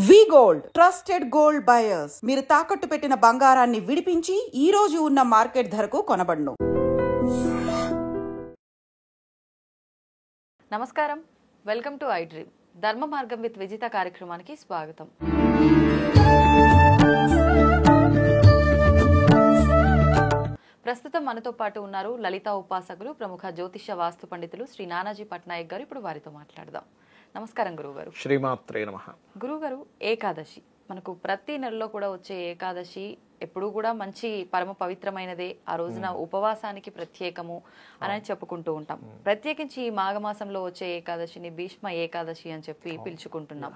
వి gold trusted gold buyers. మీరు తాకట్టు పెట్టిన బంగారాన్ని విడిపించి ఈ రోజు ఉన్న మార్కెట్ ధరకు కొనబడును. నమస్కారం, వెల్కమ్ టు ఐ డ్రీమ్. ధర్మ మార్గం విత్ విజిత కార్యక్రమానికి స్వాగతం. ప్రస్తుతం మనతో పాటు ఉన్నారు లలిత ఉపాసకులు, ప్రముఖ జ్యోతిష వాస్తు పండితులు శ్రీ నానాజీ పట్నాయక్ గారు. ఇప్పుడు వారితో మాట్లాడదాం. నమస్కారం గురువుగారు. శ్రీమాత్రే నమః. గురువుగారు, ఏకాదశి మనకు ప్రతి నెలలో కూడా వచ్చే ఏకాదశి ఎప్పుడూ కూడా మంచి పరమ పవిత్రమైనదే. ఆ రోజున ఉపవాసానికి ప్రత్యేకము అని చెప్పుకుంటూ ఉంటాం. ప్రత్యేకించి ఈ మాఘమాసంలో వచ్చే ఏకాదశిని భీష్మ ఏకాదశి అని చెప్పి పిలుచుకుంటున్నాం.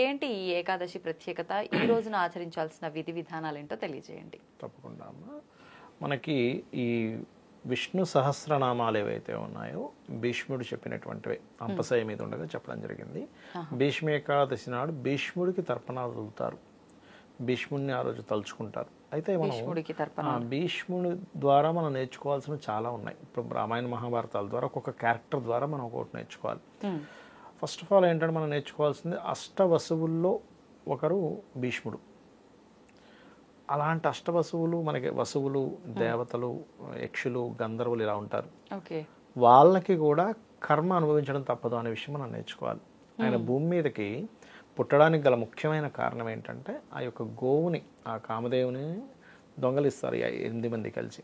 ఏంటి ఈ ఏకాదశి ప్రత్యేకత? ఈ రోజున ఆచరించాల్సిన విధి విధానాలు ఏంటో తెలియజేయండి. తప్పకుండా. మనకి ఈ విష్ణు సహస్రనామాలు ఏవైతే ఉన్నాయో భీష్ముడు చెప్పినటువంటివి అంపశయ మీద ఉండగా చెప్పడం జరిగింది. భీష్మ ఏకాదశి నాడు భీష్ముడికి తర్పణాలు వదులుతారు. భీష్ముడిని ఆ రోజు తలుచుకుంటారు. అయితే మనం భీష్ముడి ద్వారా మనం నేర్చుకోవాల్సినవి చాలా ఉన్నాయి. ఇప్పుడు రామాయణ మహాభారతాల ద్వారా ఒక్కొక్క క్యారెక్టర్ ద్వారా మనం ఒకటి నేర్చుకోవాలి. ఫస్ట్ ఆఫ్ ఆల్ ఏంటంటే మనం నేర్చుకోవాల్సింది అష్టవసువుల్లో ఒకరు భీష్ముడు. అలాంటి అష్టవసువులు మనకి వసువులు, దేవతలు, యక్షులు, గంధర్వులు ఇలా ఉంటారు. వాళ్ళకి కూడా కర్మ అనుభవించడం తప్పదు అనే విషయం మనం నేర్చుకోవాలి. ఆయన భూమి మీదకి పుట్టడానికి గల ముఖ్యమైన కారణం ఏంటంటే ఆ యొక్క గోవుని, ఆ కామదేవుని దొంగలిస్తారు 8 మంది కలిసి.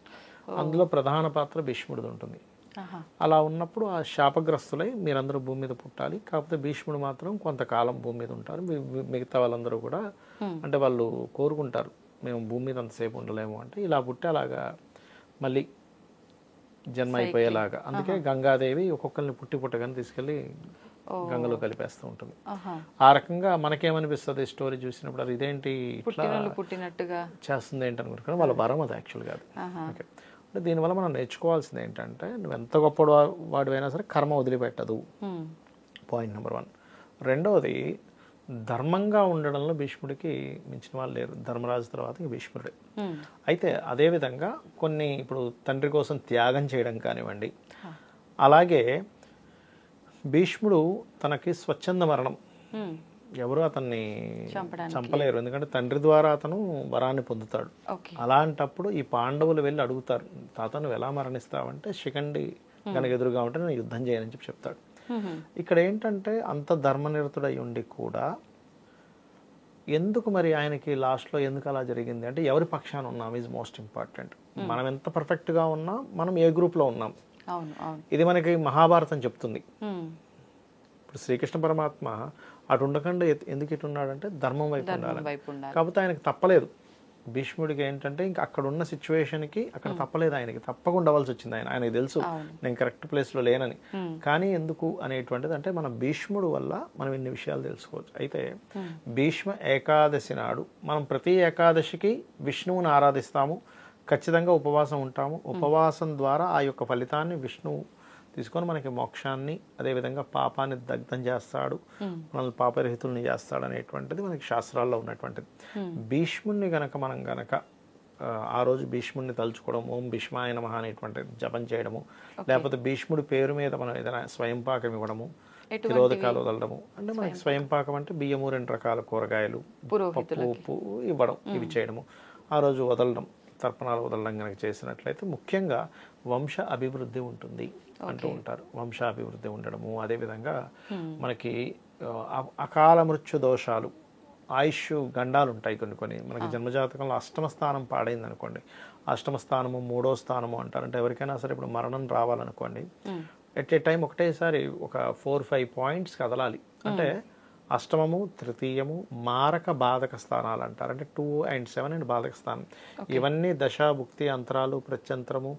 అందులో ప్రధాన పాత్ర భీష్ముడిది ఉంటుంది. అలా ఉన్నప్పుడు ఆ శాపగ్రస్తులై మీరందరూ భూమి మీద పుట్టాలి, కాకపోతే భీష్ముడు మాత్రం కొంతకాలం భూమి మీద ఉంటారు. మిగతా వాళ్ళందరూ కూడా అంటే వాళ్ళు కోరుకుంటారు మేము భూమి మీద అంతసేపు ఉండలేము అంటే, ఇలా పుట్టి అలాగా మళ్ళీ జన్మ అయిపోయేలాగా. అందుకే గంగాదేవి ఒక్కొక్కరిని పుట్టగానే తీసుకెళ్ళి గంగలో కలిపేస్తూ ఉంటుంది. ఆ రకంగా మనకేమనిపిస్తుంది స్టోరీ చూసినప్పుడు, అది ఇదేంటి పుట్టినట్టుగా చేస్తుంది ఏంటి అనుకుంటున్నాను. వాళ్ళ వరం అది యాక్చువల్ కాదు. ఓకే, అంటే దీనివల్ల మనం నేర్చుకోవాల్సింది ఏంటంటే, నువ్వు ఎంత గొప్ప వాడివైనా సరే కర్మ వదిలిపెట్టదు. Point number 1. రెండవది, ధర్మంగా ఉండడంలో భీష్ముడికి మించిన వాళ్ళు లేరు. ధర్మరాజు తర్వాత భీష్ముడే. అయితే అదేవిధంగా కొన్ని ఇప్పుడు తండ్రి కోసం త్యాగం చేయడం కానివ్వండి, అలాగే భీష్ముడు తనకి స్వచ్ఛంద మరణం, ఎవరు అతన్ని చంపలేరు, ఎందుకంటే తండ్రి ద్వారా అతను వరాన్ని పొందుతాడు. అలాంటప్పుడు ఈ పాండవులు వెళ్ళి అడుగుతారు, తాత నువ్వు ఎలా మరణిస్తావంటే శిఖండి కనుక ఎదురుగా ఉంటే నేను యుద్ధం చేయనని చెప్పి చెప్తాడు. ఇక్కడ ఏంటంటే అంత ధర్మనిరతుడై ఉండి కూడా ఎందుకు మరి ఆయనకి లాస్ట్లో ఎందుకు అలా జరిగింది అంటే, ఎవరి పక్షాన ఉన్నాం ఈజ్ మోస్ట్ ఇంపార్టెంట్. మనం ఎంత పర్ఫెక్ట్గా ఉన్నా మనం ఏ గ్రూప్లో ఉన్నాం, ఇది మనకి మహాభారతం చెప్తుంది. ఇప్పుడు శ్రీకృష్ణ పరమాత్మ అటు ఉండకుండా ఎందుకు ఇటు ఉన్నాడంటే ధర్మం వైపు ఉండాలి. కాకపోతే ఆయనకు తప్పలేదు. భీష్ముడికి ఏంటంటే ఇంకా అక్కడ ఉన్న సిచ్యువేషన్కి అక్కడ తప్పలేదు, ఆయనకి తప్పకుండా అవ్వాల్సి వచ్చింది. ఆయనకి తెలుసు నేను కరెక్ట్ ప్లేస్లో లేనని. కానీ ఎందుకు అనేటువంటిది అంటే మన భీష్ముడు వల్ల మనం ఇన్ని విషయాలు తెలుసుకోవచ్చు. అయితే భీష్మ ఏకాదశి నాడు మనం ప్రతి ఏకాదశికి విష్ణువుని ఆరాధిస్తాము, ఖచ్చితంగా ఉపవాసం ఉంటాము. ఉపవాసం ద్వారా ఆ యొక్క ఫలితాన్ని విష్ణువు తీసుకొని మనకి మోక్షాన్ని, అదేవిధంగా పాపాన్ని దగ్ధం చేస్తాడు, మనల్ని పాపరహితుల్ని చేస్తాడు అనేటువంటిది మనకి శాస్త్రాల్లో ఉన్నటువంటిది. భీష్ముడిని గనక మనం గనక ఆ రోజు భీష్ముడిని తలుచుకోవడం, ఓం భీష్మాయ నమః అనేటువంటి జపం చేయడము, లేకపోతే భీష్ముడి పేరు మీద మనం ఏదైనా స్వయంపాకం ఇవ్వడము, తిరోధకాలు వదలడము. అంటే మనకి స్వయంపాకం అంటే బియ్యము, 2 రకాల కూరగాయలు, పప్పు, ఉప్పు ఇవ్వడం, ఇవి చేయడము, ఆ రోజు వదలడం, తర్పణాలు వదలడం కనుక చేసినట్లయితే ముఖ్యంగా వంశ అభివృద్ధి ఉంటుంది అంటూ ఉంటారు. వంశాభివృద్ధి ఉండడము, అదేవిధంగా మనకి అకాల మృత్యు దోషాలు, ఆయుష్ గండాలు ఉంటాయి కొన్ని. మనకి జన్మజాతకంలో అష్టమ స్థానం పాడైంది అనుకోండి, అష్టమ స్థానము 3వ స్థానము అంటారు. అంటే ఎవరికైనా సరే ఇప్పుడు మరణం రావాలనుకోండి, ఎట్ ఏ టైం ఒకటేసారి ఒక 4-5 పాయింట్స్ కదలాలి. అంటే అష్టమము, తృతీయము, మారక బాధక స్థానాలు అంటారు. అంటే 2 and 7 అండ్ బాధక స్థానం. ఇవన్నీ దశ, భుక్తి, అంతరాలు, ప్రత్యంతరము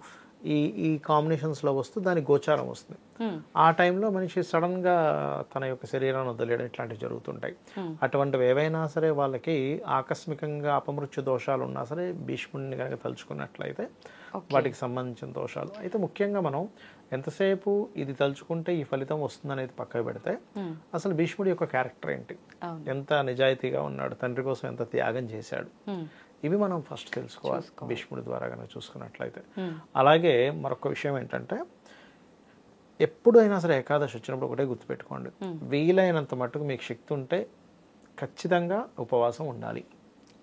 ఈ కాంబినేషన్స్లో వస్తూ దాని గోచారం వస్తుంది. ఆ టైంలో మనిషి సడన్గా తన యొక్క శరీరాన్ని వదిలేయడం ఇట్లాంటివి జరుగుతుంటాయి. అటువంటివి ఏవైనా సరే వాళ్ళకి ఆకస్మికంగా అపమృత్యు దోషాలు ఉన్నా సరే భీష్ముడిని కనుక తలుచుకున్నట్లయితే వాటికి సంబంధించిన దోషాలు. అయితే ముఖ్యంగా మనం ఎంతసేపు ఇది తలుచుకుంటే ఈ ఫలితం వస్తుంది అనేది పక్కకు పెడితే, అసలు భీష్ముడి యొక్క క్యారెక్టర్ ఏంటి, ఎంత నిజాయితీగా ఉన్నాడు, తండ్రి కోసం ఎంత త్యాగం చేశాడు, ఇవి మనం ఫస్ట్ తెలుసుకోవాలి భీష్ముడి ద్వారా కనుక చూసుకున్నట్లయితే. అలాగే మరొక విషయం ఏంటంటే, ఎప్పుడైనా సరే ఏకాదశి వచ్చినప్పుడు ఒకటే గుర్తుపెట్టుకోండి, వీలైనంత మట్టుకు మీకు శక్తి ఉంటే ఖచ్చితంగా ఉపవాసం ఉండాలి.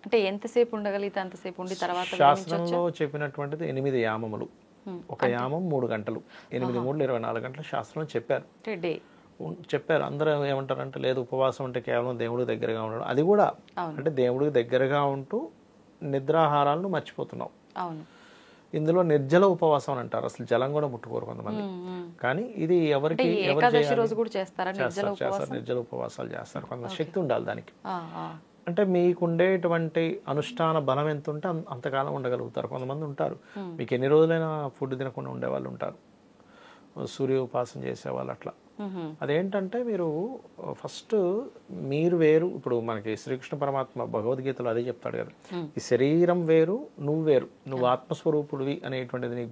అంటే ఎంతసేపు ఉండగలిగితే అంతసేపు ఉండి తర్వాత శాస్త్రంలో చెప్పినటువంటిది 8 యామములు. ఒక యామం 3 గంటలు, 8 3 24 గంటలు శాస్త్రంలో చెప్పారు. డే చెప్పారు. అందరూ ఏమంటారంటే లేదు ఉపవాసం అంటే కేవలం దేవుడికి దగ్గరగా ఉండడం. అది కూడా అంటే దేవుడికి దగ్గరగా ఉంటూ నిద్రాహారాలను మర్చిపోతున్నాం. అవును. ఇందులో నిర్జల ఉపవాసం అని అంటారు. అసలు జలం కూడా ముట్టుకోరు కొంతమంది. కానీ ఇది ఎవరికి ఏకాదశి రోజు కూడా చేస్తారా? చేస్తారు, నిర్జల ఉపవాసాలు చేస్తారు. కొంత శక్తి ఉండాలి దానికి. అంటే మీకు ఉండేటువంటి అనుష్ఠాన బలం ఎంత ఉంటే అంతకాలం ఉండగలుగుతారు. కొంతమంది ఉంటారు మీకు ఎన్ని రోజులైనా ఫుడ్ తినకుండా ఉండేవాళ్ళు ఉంటారు, సూర్య ఉపాసన చేసేవాళ్ళు. అట్లా అదేంటంటే మీరు ఫస్ట్ మీరు వేరు. ఇప్పుడు మనకి శ్రీకృష్ణ పరమాత్మ భగవద్గీతలో అదే చెప్తాడు కదా, ఈ శరీరం వేరు, నువ్వు వేరు, నువ్వు ఆత్మస్వరూపుడివి అనేటువంటిది నీ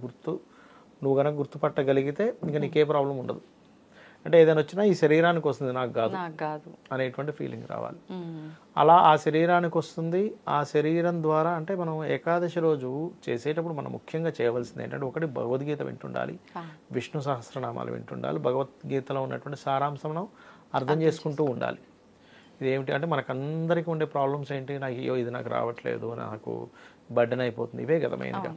నువ్వు కనుక గుర్తుపట్టగలిగితే ఇంకా నీకే ప్రాబ్లం ఉండదు. అంటే ఏదైనా వచ్చినా ఈ శరీరానికి వస్తుంది, నాకు కాదు అనేటువంటి ఫీలింగ్ రావాలి. అలా ఆ శరీరానికి వస్తుంది. ఆ శరీరం ద్వారా అంటే మనం ఏకాదశి రోజు చేసేటప్పుడు మనం ముఖ్యంగా చేయవలసింది ఏంటంటే, ఒకటి భగవద్గీత వింటుండాలి, విష్ణు సహస్రనామాలు వింటుండాలి, భగవద్గీతలో ఉన్నటువంటి సారాంశం అర్థం చేసుకుంటూ ఉండాలి. ఇదేమిటి అంటే మనకందరికీ ఉండే ప్రాబ్లమ్స్ ఏంటి, నాకు ఇది నాకు రావట్లేదు, నాకు బర్డెన్ అయిపోతుంది, ఇవే కదా మెయిన్గా.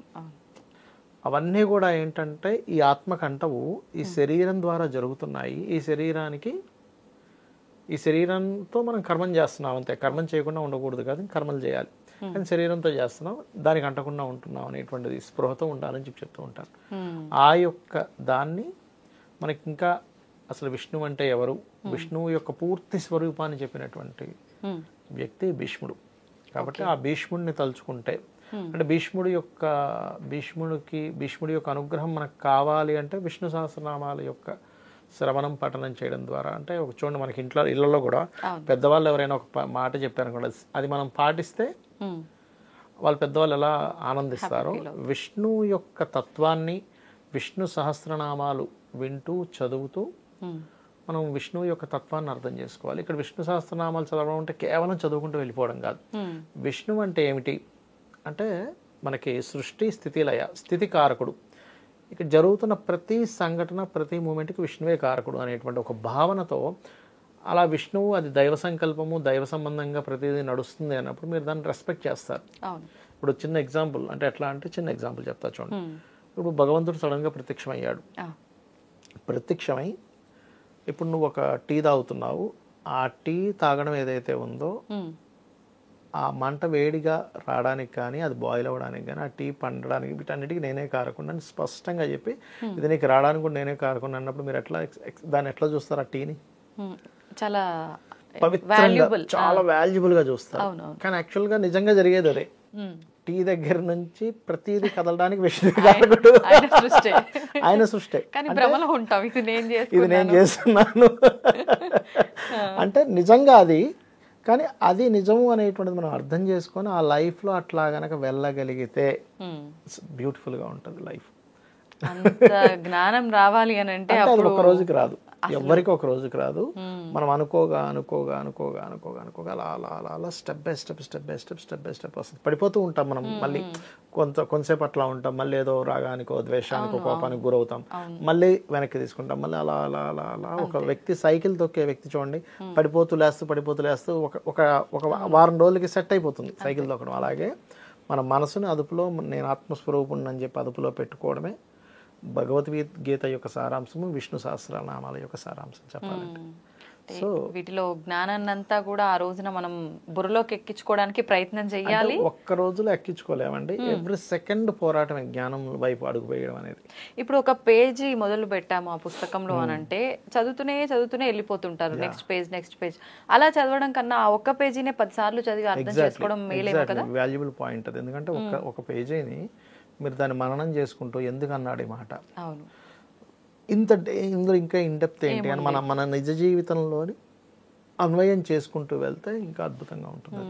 అవన్నీ కూడా ఏంటంటే ఈ ఆత్మకంటవు ఈ శరీరం ద్వారా జరుగుతున్నాయి. ఈ శరీరంతో మనం కర్మం చేస్తున్నాం అంతే. కర్మం చేయకుండా ఉండకూడదు కాదు, కర్మలు చేయాలి. కానీ శరీరంతో చేస్తున్నాం, దానికి అంటకుండా ఉంటున్నాం అనేటువంటిది స్పృహతో ఉండాలని చెప్తూ ఉంటారు. ఆ యొక్క దాన్ని మనకి ఇంకా అసలు విష్ణువు అంటే ఎవరు, విష్ణువు యొక్క పూర్తి స్వరూపాన్ని చెప్పినటువంటి వ్యక్తి భీష్ముడు. కాబట్టి ఆ భీష్ముడిని తలుచుకుంటే అంటే భీష్ముడి యొక్క అనుగ్రహం మనకు కావాలి అంటే విష్ణు సహస్రనామాల యొక్క శ్రవణం పఠనం చేయడం ద్వారా. అంటే ఒక చూడండి మనకి ఇళ్లలో కూడా పెద్దవాళ్ళు ఎవరైనా ఒక మాట చెప్పారనుకోండి, అది మనం పాటిస్తే వాళ్ళు పెద్దవాళ్ళు ఎలా ఆనందిస్తారో, విష్ణువు యొక్క తత్వాన్ని విష్ణు సహస్రనామాలు వింటూ చదువుతూ మనం విష్ణువు యొక్క తత్వాన్ని అర్థం చేసుకోవాలి. ఇక్కడ విష్ణు సహస్రనామాలు చదవడం అంటే కేవలం చదువుకుంటూ వెళ్ళిపోవడం కాదు. విష్ణువు అంటే ఏమిటి అంటే మనకి సృష్టి స్థితి లయ, స్థితి కారకుడు. ఇక్కడ జరుగుతున్న ప్రతి సంఘటన ప్రతి మూమెంట్కి విష్ణువే కారకుడు అనేటువంటి ఒక భావనతో అలా విష్ణువు అది దైవ సంకల్పము, దైవ సంబంధంగా ప్రతిదీ నడుస్తుంది అన్నప్పుడు మీరు దాన్ని రెస్పెక్ట్ చేస్తారు. ఇప్పుడు చిన్న ఎగ్జాంపుల్ అంటే ఎట్లా అంటే చిన్న ఎగ్జాంపుల్ చెప్తా చూడండి. ఇప్పుడు భగవంతుడు సడన్గా ప్రత్యక్షమయ్యాడు. ప్రత్యక్షమై ఇప్పుడు నువ్వు ఒక టీ తాగుతున్నావు. ఆ టీ తాగడం ఏదైతే ఉందో ఆ మంట వేడిగా రావడానికి కానీ, అది బాయిల్ అవ్వడానికి కానీ, ఆ టీ పండడానికి, వీటన్నిటికీ నేనే కారకుండా అని స్పష్టంగా చెప్పి ఇది నీకు రావడానికి కూడా నేనే కారకుండా అన్నప్పుడు మీరు ఎట్లా దాన్ని ఎట్లా చూస్తారు? ఆ టీని చాలా పవిత్రంగా, చాలా వాల్యుబుల్ గా చూస్తారు. కానీ యాక్చువల్ గా నిజంగా జరిగేది అదే. టీ దగ్గర నుంచి ప్రతిదీ కదలడానికి విష్ణు కారకుడు, ఆయన సృష్టి. ఇది నేను చేస్తున్నాను అంటే నిజంగా అది. కానీ అది నిజము అనేటువంటిది మనం అర్థం చేసుకొని ఆ లైఫ్లో అట్లా గనక వెళ్ళగలిగితే బ్యూటిఫుల్గా ఉంటుంది లైఫ్. జ్ఞానం రావాలి అని అంటే ఒక రోజుకి రాదు, ఎవరికి ఒక రోజుకి రాదు. మనం అనుకోగా అలా అలా అలా అలా స్టెప్ బై స్టెప్ వస్తుంది. పడిపోతూ ఉంటాం మనం. మళ్ళీ కొంతసేపు అట్లా ఉంటాం, మళ్ళీ ఏదో రాగానికో ద్వేషానికో కోపానికి గురవుతాం, మళ్ళీ వెనక్కి తీసుకుంటాం, మళ్ళీ అలా అలా అలా అలా. ఒక వ్యక్తి సైకిల్ తొక్కే వ్యక్తి చూడండి, పడిపోతూ లేస్తూ ఒక వారం రోజులకి సెట్ అయిపోతుంది సైకిల్ తొక్కడం. అలాగే మన మనసుని అదుపులో, నేను ఆత్మస్వరూపుణ్ణి అని చెప్పి అదుపులో పెట్టుకోవడమే భగవద్గీత యొక్క సారాంశము, విష్ణు సహస్రనామాల యొక్క సారాంశం చెప్పాలంటే. సో వీటిలో జ్ఞానాన్ని అంతా కూడా ఆ రోజున మనం బుర్రలోకి ఎక్కించుకోవడానికి ప్రయత్నం చేయాలి. ఒక్క రోజులో ఎక్కించుకోలేమండి, ఎవ్రీ సెకండ్ పోరాటం జ్ఞానం వైపు అడుగు వేయడం అనేది. ఇప్పుడు ఒక పేజీ మొదలు పెట్టాము ఆ పుస్తకంలో అని అంటే చదువుతూనే వెళ్ళిపోతుంటారు, నెక్స్ట్ పేజ్. అలా చదవడం కన్నా ఆ ఒక్క పేజీనే 10 సార్లు చదివి అర్థం చేసుకోవడం మేలేమో కదా. వాల్యుబుల్ పాయింట్ అది. ఎందుకంటే ఒక పేజీని మీరు దాన్ని మననం చేసుకుంటూ ఎందుకు అన్నాడు ఈ మాట, ఇందులో ఇంకా ఇండెప్త్ ఏంటి అని మన నిజ జీవితంలోని అన్వయం చేసుకుంటూ వెళ్తే ఇంకా అద్భుతంగా ఉంటుంది.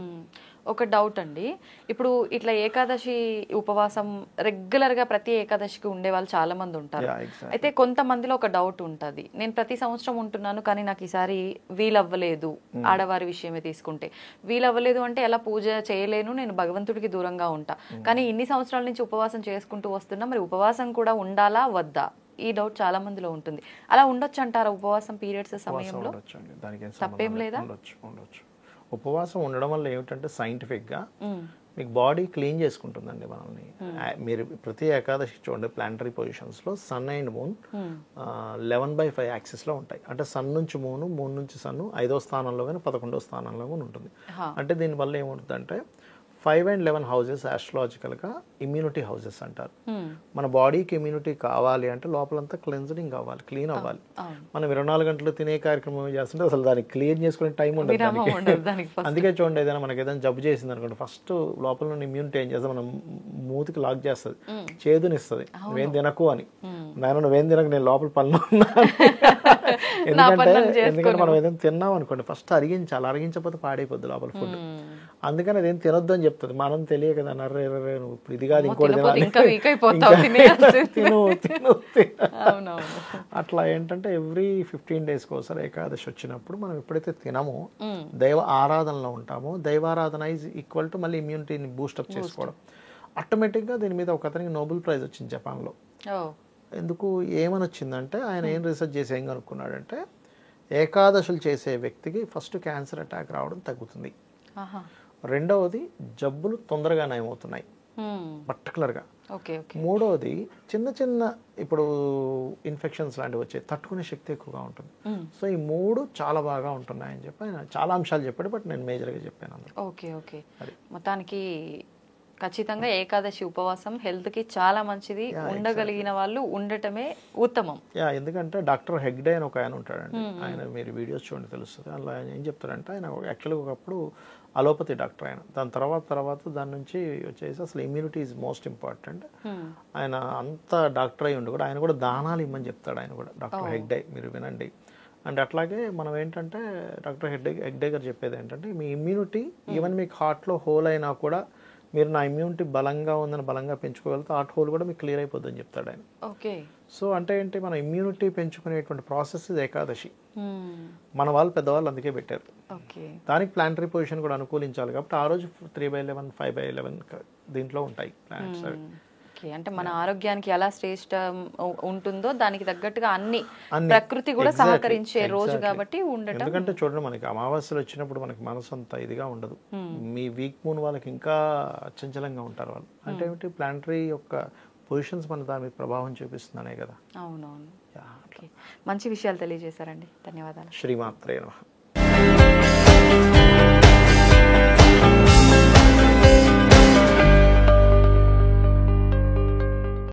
ఒక డౌట్ అండి, ఇప్పుడు ఇట్లా ఏకాదశి ఉపవాసం రెగ్యులర్ గా ప్రతి ఏకాదశికి ఉండే వాళ్ళు చాలా మంది ఉంటారు. అయితే కొంతమందిలో ఒక డౌట్ ఉంటుంది, నేను ప్రతి సంవత్సరం ఉంటున్నాను కానీ నాకు ఈసారి వీలవ్వలేదు. ఆడవారి విషయమే తీసుకుంటే వీలవ్వలేదు అంటే ఎలా పూజ చేయలేను, నేను భగవంతుడికి దూరంగా ఉంటా. కానీ ఇన్ని సంవత్సరాల నుంచి ఉపవాసం చేసుకుంటూ వస్తున్నా, మరి ఉపవాసం కూడా ఉండాలా వద్దా? ఈ డౌట్ చాలా మందిలో ఉంటుంది. అలా ఉండొచ్చు అంటారా ఉపవాసం పీరియడ్స్ సమయంలో? తప్పేం లేదా? ఉపవాసం ఉండడం వల్ల ఏమిటంటే సైంటిఫిక్గా మీకు బాడీ క్లీన్ చేసుకుంటుందండి మనల్ని. మీరు ప్రతి ఏకాదశి చూడండి ప్లానటరీ పొజిషన్స్లో సన్ అండ్ మూన్ 11/5 యాక్సిస్లో ఉంటాయి. అంటే సన్ నుంచి మూన్, మూన్ నుంచి సన్ 5వ స్థానంలో కానీ 11వ స్థానంలో కానీ ఉంటుంది. అంటే దీనివల్ల ఏముంటుందంటే 5 and 11 హౌసెస్ ఆస్ట్రాలజికల్గా ఇమ్యూనిటీ హౌసెస్ అంటారు. మన బాడీకి ఇమ్యూనిటీ కావాలి అంటే లోపలంతా క్లెన్జింగ్ అవ్వాలి, క్లీన్ అవ్వాలి. మనం 24 గంటలు తినే కార్యక్రమం చేస్తుంటే అసలు దాన్ని క్లీన్ చేసుకునే టైం ఉండదు దానికి. అందుకే చూడండి, ఏదైనా మనకి ఏదైనా జబ్బు చేసింది అనుకోండి, ఫస్ట్ లోపల నుండి ఇమ్యూనిటీ ఏం చేస్తుంది, మనం మూతికి లాక్ చేస్తుంది, చేదునిస్తుంది, నువ్వేం తినకు అని. నేను నువ్వేం తినకు, నేను లోపల పనులు ఉన్నా. ఎందుకంటే మనం ఏదైనా తిన్నాం అనుకోండి ఫస్ట్ అరిగించాలి, అరిగించకపోతే పాడైపోద్ది లోపల ఫుడ్. అందుకని అదేం తినొద్దు అని చెప్తుంది. మనం తెలియ కదా, నర్రే నువ్వు ఇప్పుడు ఇది కాదు ఇంకోటి అట్లా ఏంటంటే ఎవ్రీ 15 daysకి ఒకసారి ఏకాదశి వచ్చినప్పుడు మనం ఎప్పుడైతే తినమో, దైవ ఆరాధనలో ఉంటామో, దైవారాధన ఈజ్ ఈక్వల్ టు మళ్ళీ ఇమ్యూనిటీని బూస్టప్ చేసుకోవడం. ఆటోమేటిక్గా దీని మీద ఒక అతనికి నోబెల్ ప్రైజ్ వచ్చింది జపాన్లో. ఎందుకు ఏమని వచ్చిందంటే, ఆయన ఏం రీసెర్చ్ చేసి ఏం కనుక్కున్నాడంటే, ఏకాదశులు చేసే వ్యక్తికి ఫస్ట్ క్యాన్సర్ అటాక్ రావడం తగ్గుతుంది, రెండవది జబ్బులు తొందరగా నయమవుతున్నాయి పర్టికులర్గా, మూడవది చిన్న చిన్న ఇప్పుడు ఇన్ఫెక్షన్స్ లాంటివి వచ్చాయి, తట్టుకునే శక్తి ఎక్కువగా ఉంటుంది. సో ఈ 3 చాలా బాగా ఉంటున్నాయని చెప్పి ఆయన చాలా అంశాలు చెప్పాడు, బట్ నేను మేజర్గా చెప్పాను అందులో. ఓకే మొత్తానికి ఖచ్చితంగా ఏకాదశి ఉపవాసం హెల్త్కి చాలా మంచిది, ఉండగలిగిన వాళ్ళు ఉండటమే ఉత్తమం. ఎందుకంటే డాక్టర్ హెగ్డే అని ఒక ఆయన ఉంటాడండి, ఆయన మీరు వీడియోస్ చూడండి తెలుస్తుంది. అలా ఆయన ఏం చెప్తారంటే, ఆయన యాక్చువల్గా ఒకప్పుడు అలోపతి డాక్టర్ ఆయన, దాని తర్వాత దాని నుంచి వచ్చేసి అసలు ఇమ్యూనిటీ ఈజ్ మోస్ట్ ఇంపార్టెంట్. ఆయన అంత డాక్టర్ అయి ఉండి కూడా ఆయన కూడా దానాలు ఇమ్మని చెప్తాడు, ఆయన కూడా డాక్టర్ హెగ్డే, మీరు వినండి. అండ్ అట్లాగే మనం ఏంటంటే డాక్టర్ హెగ్డే గారు చెప్పేది ఏంటంటే, మీ ఇమ్యూనిటీ ఈవెన్ మీకు హార్ట్లో హోల్ అయినా కూడా మీరు నా ఇమ్యూనిటీ బలంగా ఉందని బలంగా పెంచుకోగలిగితే హార్ట్ హోల్ కూడా మీకు క్లియర్ అయిపోద్ది అని చెప్తాడు ఆయన. సో అంటే ఏంటి, మన ఇమ్యూనిటీ పెంచుకునేటువంటి ప్రాసెస్ ఇది ఏకాదశి. మన వాళ్ళు పెద్దవాళ్ళు అందుకే పెట్టారు. దానికి ప్లానటరీ పొజిషన్ కూడా అనుకూలించాలి కాబట్టి ఆ రోజు 3/11 5/11 దీంట్లో ఉంటాయి ప్లానెట్స్. అంటే మన ఆరోగ్యానికి ఎలా శ్రేష్ట ఉంటుందో దానికి తగ్గట్టుగా అన్ని ప్రకృతి కూడా సహకరించే రోజు కాబట్టి ఉండటం. ఎందుకంటే చూడండి, మనకి అమావాస్యలు వచ్చినప్పుడు మనకి మనసు అంత ఇదిగా ఉండదు. మీ వీక్ మూన్ వాళ్ళకి ఇంకా అచంచలంగా ఉంటారు వాళ్ళు. అంటే ఏమిటి, ప్లానటరీ యొక్క పొజిషన్స్ మన దాని మీద ప్రభావం చూపిస్తున్నానే కదా. అవునవును. మంచి విషయాలు తెలియజేశారండి, ధన్యవాదాలు. శ్రీమాత్రే నమః.